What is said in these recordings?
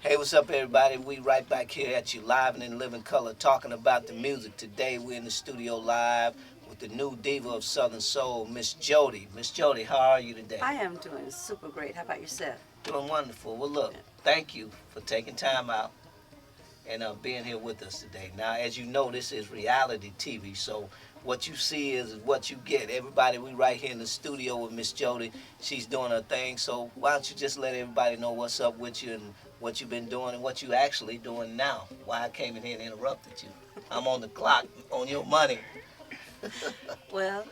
Hey, what's up, everybody? We right back here at you live and in living color talking about the music. Today, we're in the studio live with the new diva of Southern Soul, Ms Jody. Ms Jody, how are you today? I am doing super great. How about yourself? Doing wonderful. Well, look, thank you for taking time out and being here with us today. Now, as you know, this is reality TV, so what you see is what you get. Everybody, we right here in the studio with Miss Jody. She's doing her thing, so why don't you just let everybody know what's up with you and what you've been doing and what you actually doing now. Why I came in here and interrupted you. I'm on the clock, on your money. Well,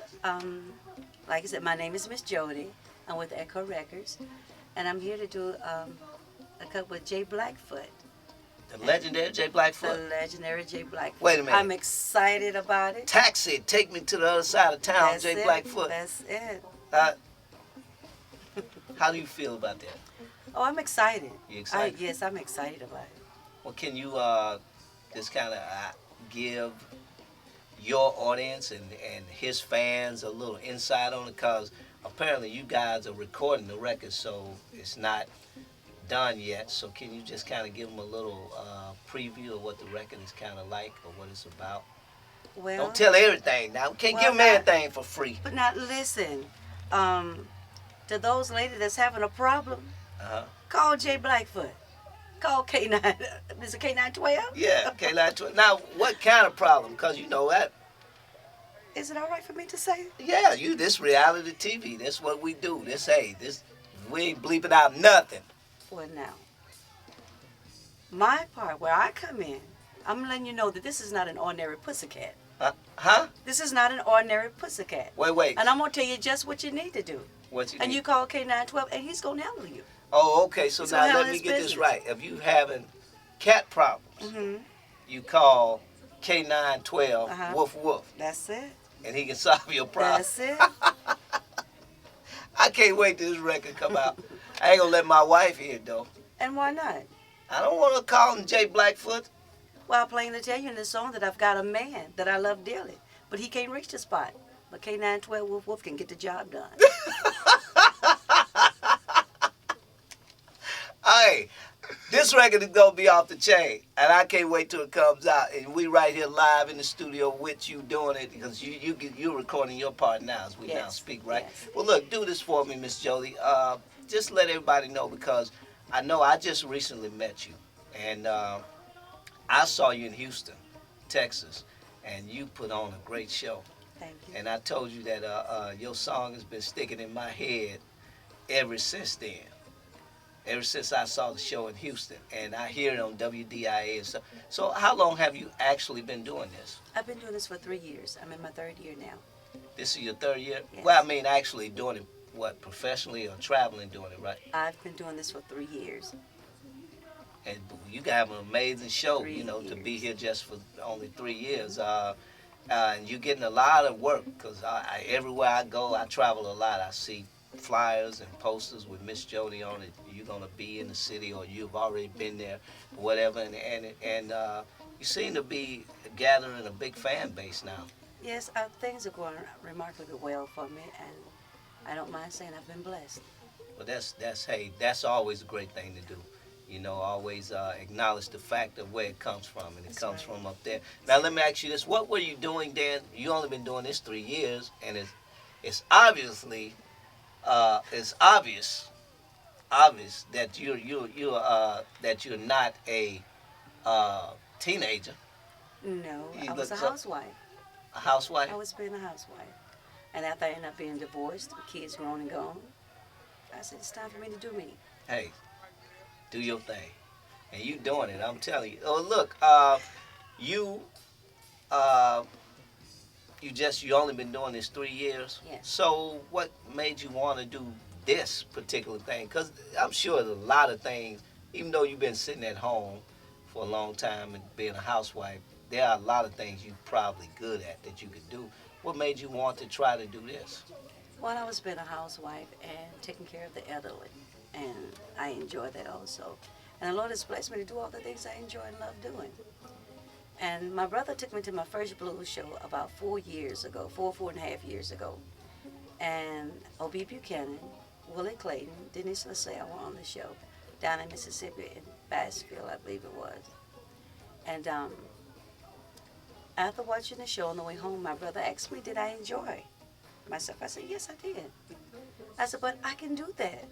like I said, my name is Ms Jody. I'm with Echo Records, and I'm here to do a cut with Jay Blackfoot. The legendary Jay Blackfoot? The legendary Jay Blackfoot. Wait a minute. I'm excited about it. Taxi, take me to the other side of town, That's Jay it. Blackfoot. That's it. How do you feel about that? Oh, I'm excited. You excited? Yes, I'm excited about it. Well, can you just kind of give your audience and his fans a little insight on it? Because apparently you guys are recording the record, so it's not done yet. So can you just kind of give them a little preview of what the record is kind of like or what it's about? Well, Don't tell everything now. We can't give them everything for free. But now listen, to those ladies that's having a problem, call Jay Blackfoot. Call K9. Is it K912? Yeah, K912. Now, what kind of problem? Because you know that. Is it all right for me to say? Yeah, this reality TV. That's what we do. We ain't bleeping out nothing. Well, now, my part where I come in, I'm letting you know that this is not an ordinary pussycat. Huh? This is not an ordinary pussycat. Wait. And I'm going to tell you just what you need to do. What you and need? You call K912 and he's going to handle you. Oh, okay. So now let me get this right. If you having cat problems, you call K912, woof woof. That's it. And he can solve your problem. That's it. I can't wait till this record come out. I ain't gonna let my wife hear it though. And why not? I don't want to call him Jay Blackfoot. Well, I'm playing to tell you in this song that I've got a man that I love dearly, but he can't reach the spot. But K912 woof woof can get the job done. Hey, this record is gonna be off the chain, and I can't wait till it comes out. And we right here live in the studio with you doing it because you're recording your part now as we now speak, right? Yes. Well, look, do this for me, Miss Jody. Just let everybody know because I know I just recently met you, and I saw you in Houston, Texas, and you put on a great show. Thank you. And I told you that your song has been sticking in my head ever since then. Ever since I saw the show in Houston, and I hear it on WDIA and stuff. So how long have you actually been doing this? I've been doing this for 3 years. I'm in my 3rd year now. This is your 3rd year? Yes. Well, I mean actually doing it, what, professionally or traveling doing it, right? I've been doing this for 3 years. And you have an amazing show, 3 to be years. here just for only 3 years. And you're getting a lot of work because everywhere I go, I travel a lot. I see flyers and posters with Miss Jody on it. You're gonna be in the city, or you've already been there, whatever. And you seem to be gathering a big fan base now. Yes, things are going remarkably well for me, and I don't mind saying I've been blessed. But that's always a great thing to do. Always acknowledge the fact of where it comes from, and it comes from up there. Now let me ask you this: what were you doing then? You only been doing this 3 years, and it's obviously. It's obvious that you're not a teenager. No, You I was a look so- housewife. A housewife. I was being a housewife. And after I ended up being divorced, kids grown and gone, I said, it's time for me to do me. Hey, do your thing, and you doing it. I'm telling you. Oh, look, you only been doing this 3 years. Yes. So what made you want to do this particular thing? Because I'm sure there's a lot of things, even though you've been sitting at home for a long time and being a housewife, there are a lot of things you're probably good at that you could do. What made you want to try to do this? Well, I was being a housewife and taking care of the elderly, and I enjoy that also. And the Lord has blessed me to do all the things I enjoy and love doing. And my brother took me to my first blues show about 4 years ago, 4.5 years ago. And O.B. Buchanan, Willie Clayton, Denise LaSalle were on the show. down in Mississippi, in Bassfield, I believe it was. And after watching the show on the way home, my brother asked me, did I enjoy myself? I said, yes, I did. I said, but I can do that.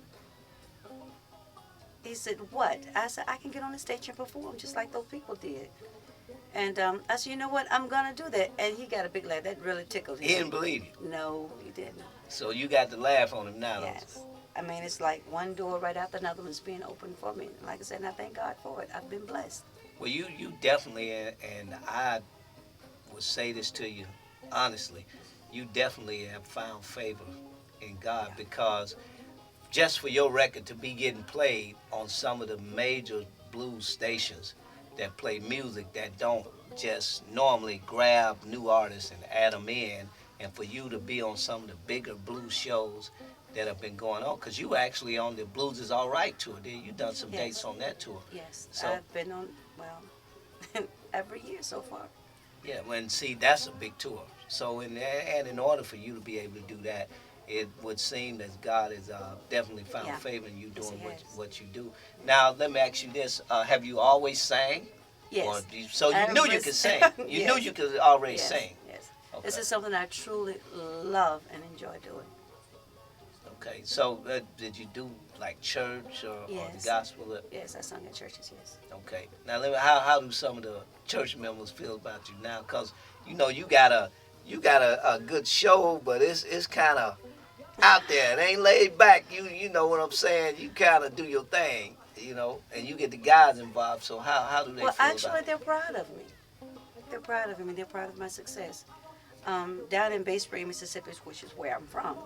He said, what? I said, I can get on the stage and perform just like those people did. And I said, you know what? I'm going to do that. And he got a big laugh. That really tickled him. He didn't believe you. No, he didn't. So you got to laugh on him now. Yes. I mean, it's like one door right after another one's being opened for me. Like I said, and I thank God for it. I've been blessed. Well, you definitely, and I would say this to you honestly, you definitely have found favor in God, Yeah. because just for your record to be getting played on some of the major blues stations that play music that don't just normally grab new artists and add them in, and for you to be on some of the bigger blues shows that have been going on, because you were actually on the Blues Is All Right tour, did you? Done some Yes. dates on that tour. Yes. So- I've been on, well, every year so far. Yeah, when see that's a big tour. So in order for you to be able to do that, it would seem that God has definitely found Yeah. favor in you Yes, doing he has. what you do. Now let me ask you this: have you always sang? Yes. Or so you knew you could sing. You knew Yes. you could already Yes. sing. Yes. Okay. This is something I truly love and enjoy doing. Okay. So did you do like church or the Yes. gospel? Yes, I sung at churches, yes. Okay. Now let me, how do some of the church members feel about you now? Because you know you got a good show, but it's kind of out there. It ain't laid back. You know what I'm saying? You kind of do your thing, you know, and you get the guys involved. So how do they Well, feel actually, about it? they're proud of me. They're proud of me. They're proud of my success. Down in Bay Spring, Mississippi, which is where I'm from,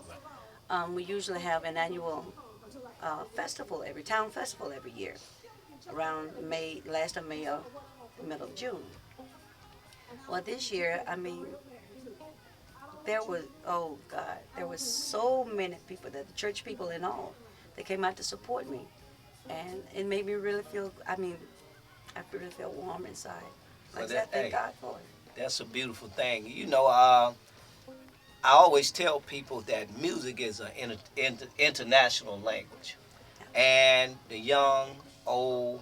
we usually have an annual festival, town festival every year, around May, last of May or middle of June. Well, this year, I mean, there was, oh God, there was so many people, the church people and all, that came out to support me. And it made me really feel, I mean, I really felt warm inside. Like I said, I thank God for it. That's a beautiful thing. You know, I always tell people that music is an international language, and the young, old,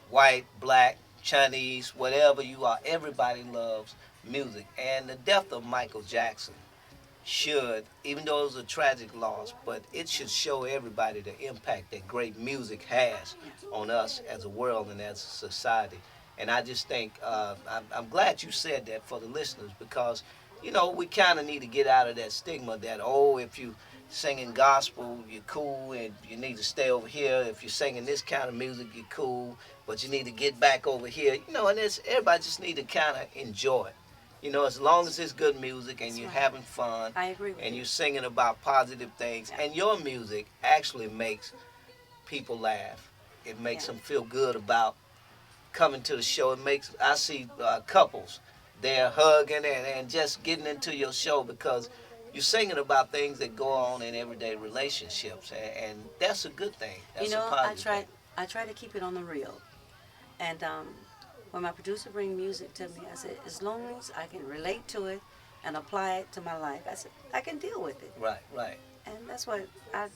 white, black, Chinese, whatever you are, everybody loves music. And the death of Michael Jackson should, even though it was a tragic loss, but it should show everybody the impact that great music has on us as a world and as a society. And I just think, I'm glad you said that for the listeners, because, you know, we kind of need to get out of that stigma that, oh, if you singing gospel, you're cool, and you need to stay over here. If you're singing this kind of music, you're cool, but you need to get back over here. You know, and everybody just need to kind of enjoy it. You know, as long as it's good music and That's you're right. having fun I agree with and you. you're singing about positive things, Yeah. and your music actually makes people laugh. It makes Yeah. them feel good about coming to the show. It makes, I see couples, they're hugging and just getting into your show because you're singing about things that go on in everyday relationships, and that's a good thing. That's You know, a positive thing. I try to keep it on the real. And when my producer bring music to me, I said, as long as I can relate to it and apply it to my life, I said, I can deal with it. Right, right. And that's what I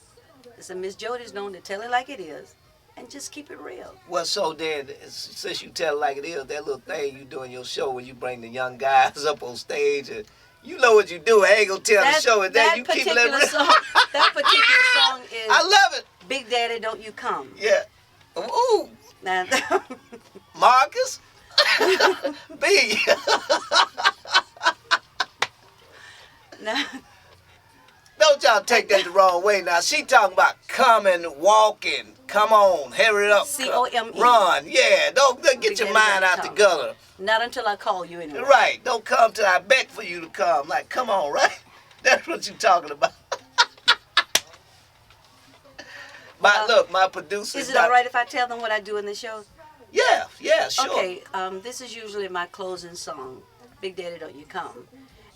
said. Ms Jody's known to tell it like it is and just keep it real. Well, so then, since you tell it like it is, that little thing you do in your show when you bring the young guys up on stage, and you know what you do. I ain't gonna tell the show, and then you keep it particular real. song, that particular song is I love it. Big Daddy, Don't You Come. Yeah. Ooh, Now, Marcus. B. now, Don't y'all take that the wrong way now. She talking about coming, walking. Come on, hurry it up. C-O-M-E. Run. Yeah, don't get Big your Daddy mind Don't out the Come. gutter. not until I call you anyway. Right. Don't come till I beg for you to come. Like, come on, right? That's what you talking about. Look, my producer. Is it all right if I tell them what I do in the show? Yeah, yeah, sure. Okay, this is usually my closing song, Big Daddy Don't You Come.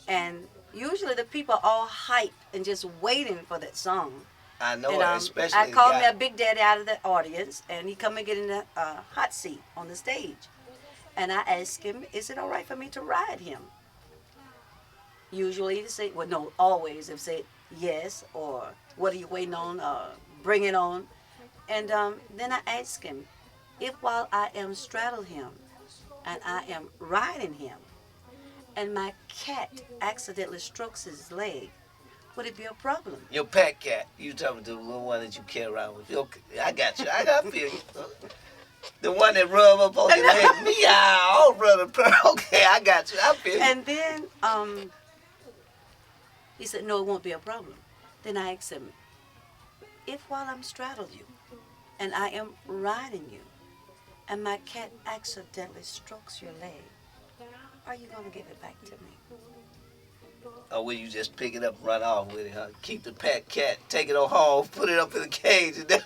And usually the people are all hyped and just waiting for that song. I know And it, especially I the called guy. me a Big Daddy out of the audience, and he come and get in the hot seat on the stage. And I asked him, is it all right for me to ride him? Usually they say, well, no, always they say yes, or what are you waiting on, bring it on. And then I asked him, if while I am straddling him and I am riding him, and my cat accidentally strokes his leg, would it be a problem? Your pet cat. You talking to the little one that you carry around with. Okay, I got you. I got feel you. The one that rub up on your leg. Meow, brother. Okay, I got you. I feel you. And then he said, no, it won't be a problem. Then I asked him, if while I'm straddling you and I am riding you and my cat accidentally strokes your leg, are you going to give it back to me? Or will you just pick it up and run off with it, huh? Keep the pet cat, take it on home, put it up in the cage. And then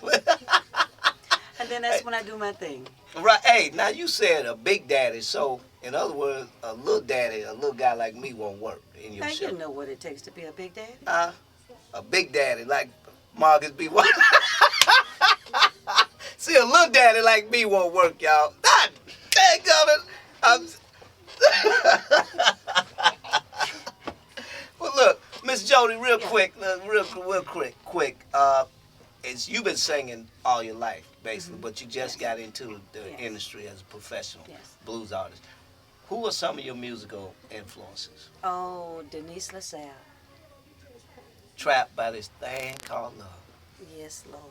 And then that's when I do my thing. right, hey, now you said a big daddy, so in other words, a little daddy, a little guy like me won't work in your Now show. you know what it takes to be a big daddy. A big daddy like Marcus B. White. See, a little daddy like me won't work, y'all. God dang it. Well, look, Miss Jody, real quick, quick. You've been singing all your life, basically, but you just got into the industry as a professional blues artist. Who are some of your musical influences? Oh, Denise LaSalle. Trapped by this thing called love. Yes, Lord.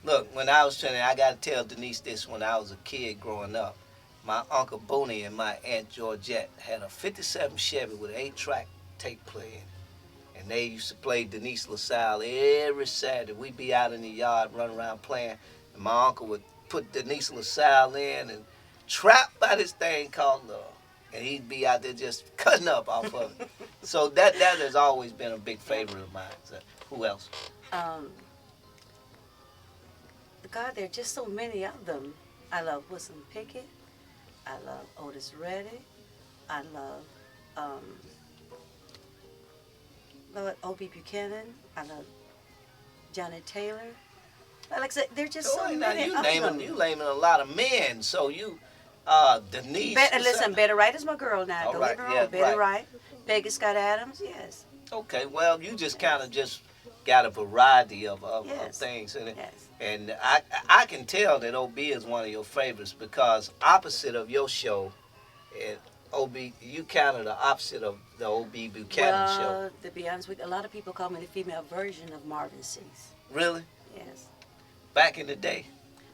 Look, when I was training, I got to tell Denise this when I was a kid growing up. My Uncle Booney and my Aunt Georgette had a 57 Chevy with an 8-track tape player in it. And they used to play Denise LaSalle every Saturday. We'd be out in the yard running around playing. And my uncle would put Denise LaSalle in and Trapped by this thing called love. And he'd be out there just cutting up off of it. So that has always been a big favorite of mine. So, who else? God, there are just so many of them. I love Wilson Pickett. I love Otis Reddy. I love Lord O.B. Buchanan. I love Johnny Taylor. Like I said, there are just so many of them. You naming a lot of men. So you, Denise. Listen, Betty Wright is my girl now. All Don't right, get me wrong. yeah, Betty Wright. Peggy Scott Adams. Yes. Okay, well, you just kind of just got a variety of things in it. Yes. And I can tell that OB is one of your favorites because opposite of your show, OB, you kind of the opposite of the OB Buchanan show. Well, to be honest with you, a lot of people call me the female version of Marvin Cease. Really? Yes. Back in the day?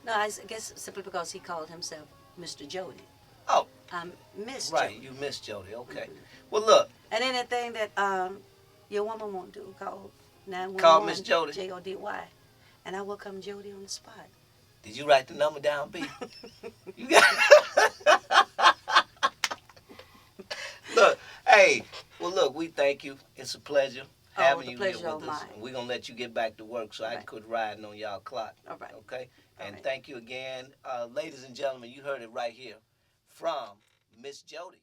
No, I guess simply because he called himself Mr. Jody. Oh. I'm Miss Right, Jody. you Miss Jody. Okay. Well, look. And anything that your woman won't do, call 911. Call Miss Jody. Jody. And I will come Jody on the spot. Did you write the number down, B? You got Look, hey, well, look, we thank you. It's a pleasure having you here with us. Mine. And we're going to let you get back to work so I can quit riding on y'all clock. All right. Okay? And thank you again. Ladies and gentlemen, you heard it right here from Miss Jody.